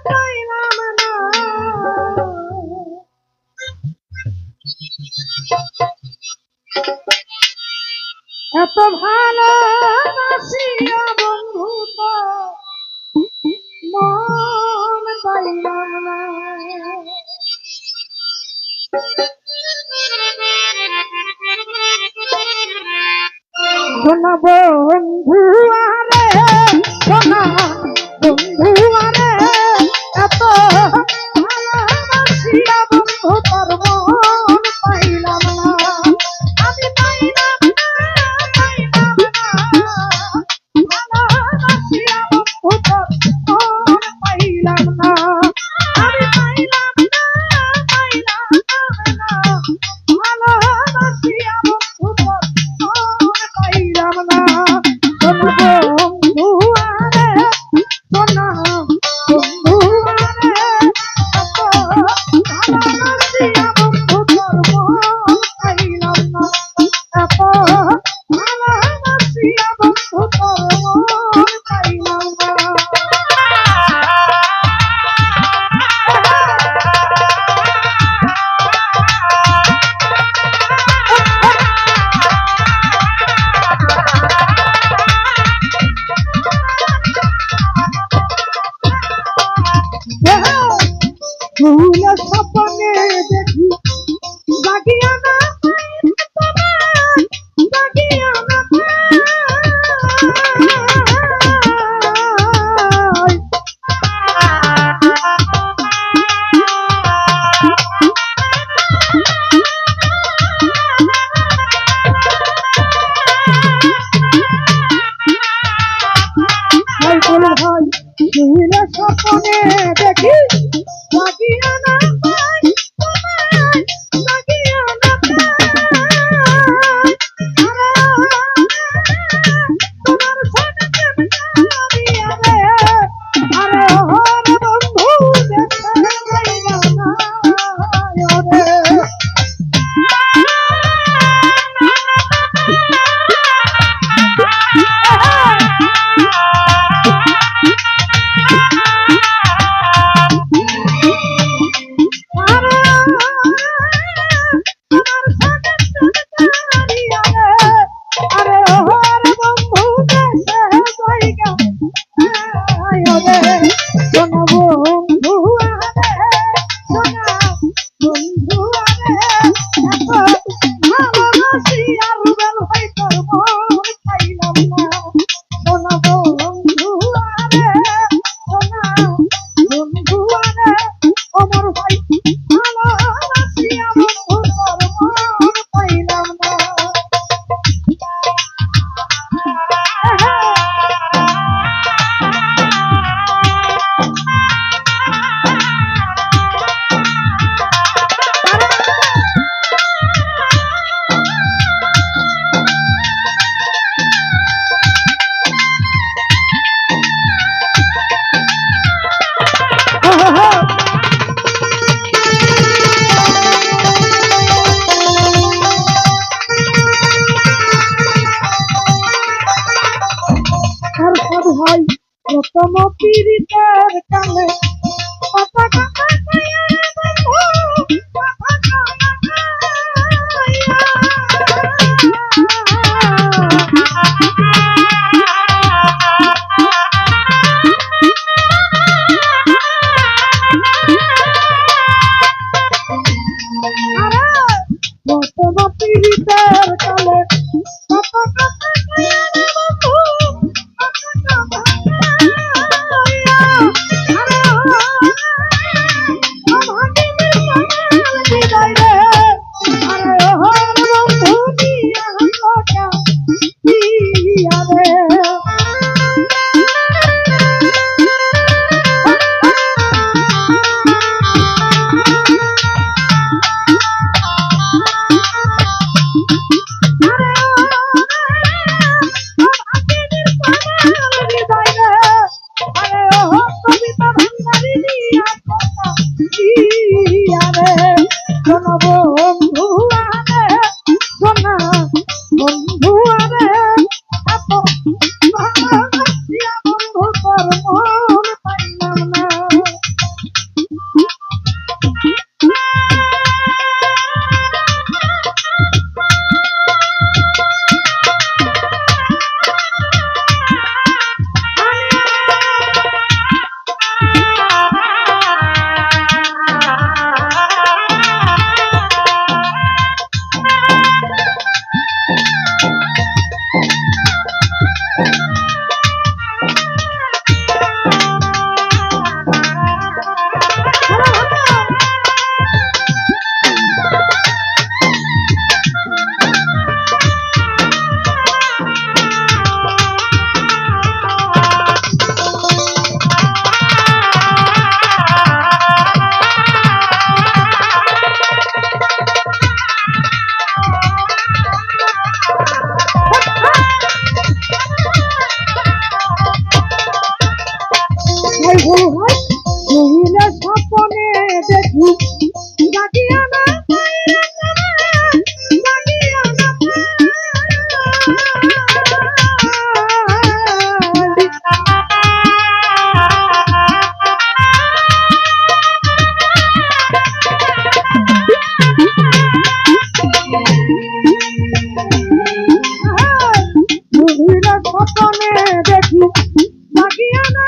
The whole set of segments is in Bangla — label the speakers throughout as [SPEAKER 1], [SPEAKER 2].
[SPEAKER 1] পাইলাম না এত ভালোবাসিয়া বন্ধু তো মন পাইলাম না শোনা বন্ধু আরে শোনা বন্ধু আরে এত ভালোবাসিয়া বন্ধু তোর মন পাইলাম না আমি পাইলাম না ভালোবাসিয়া বন্ধু তোর মন পাইলাম না আমি পাইলাম না ভালোবাসিয়া বন্ধু তোর মন পাইলাম না বন্ধু আরে শোনা বন্ধু আরে ভালোবাসিয়া বন্ধু তোর মন পাইলাম না এত ভালোবাসিয়া বন্ধু তোর মন পাইলাম না ভুলে স্বপ্নে দেখি জাগিয়া না জাগিয়া না ভুলে স্বপ্নে দেখি জাগিয়া না জাগিয়া না তোমার সাথে আরে ওরে বন্ধু দেখে যাইবা না ওরে ভাই প্রথম পীড়িতের কালে কথা কথা প্রথম পীড়িতের কালে কথা কথা বন্ধু আরে ভুল হয় কহিলে স্বপ্নে দেখি জাগিয়া না জাগিয়া না স্বপ্নে দেখি জাগিয়া না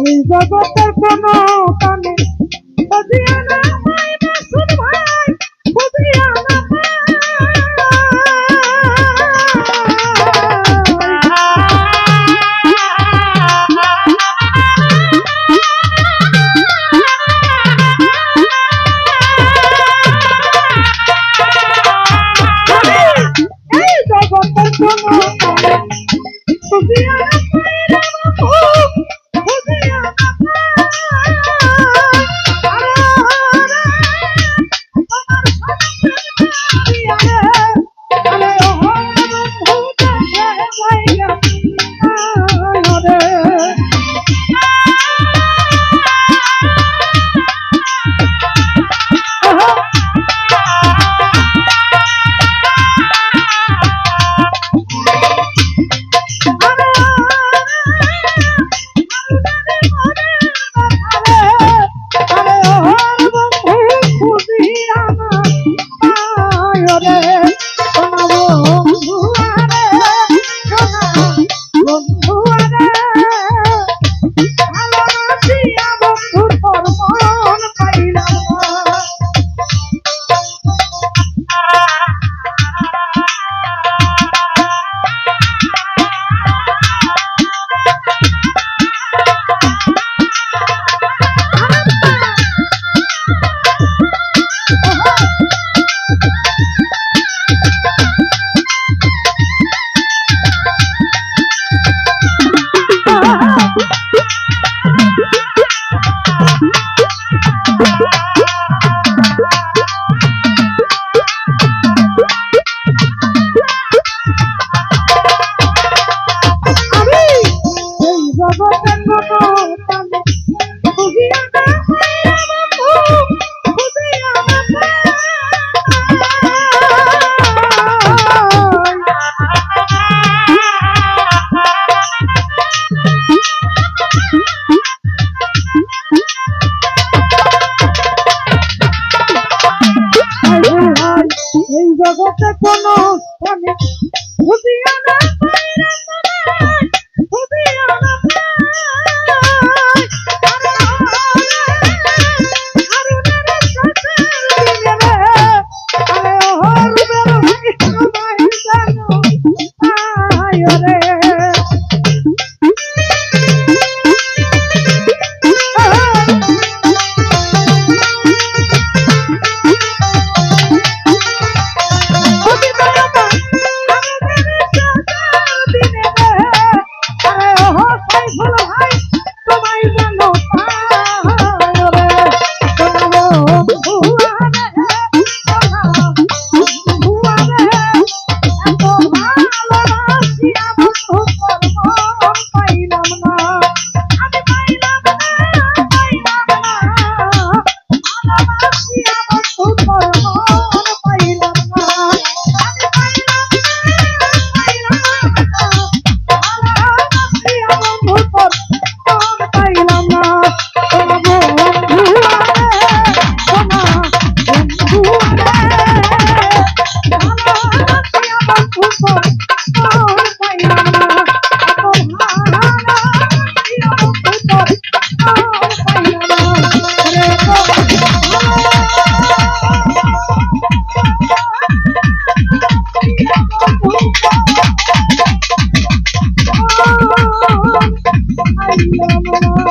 [SPEAKER 1] এই জগতের কোনো কানে বুঝিয়া না পাই মাসুদ ভাই বুঝিয়া না এই জগতের কোনো কানে বুঝিয়া না জগতে কোনো স্থানে বুঝিয়া না বুঝিয়া না আইলাম না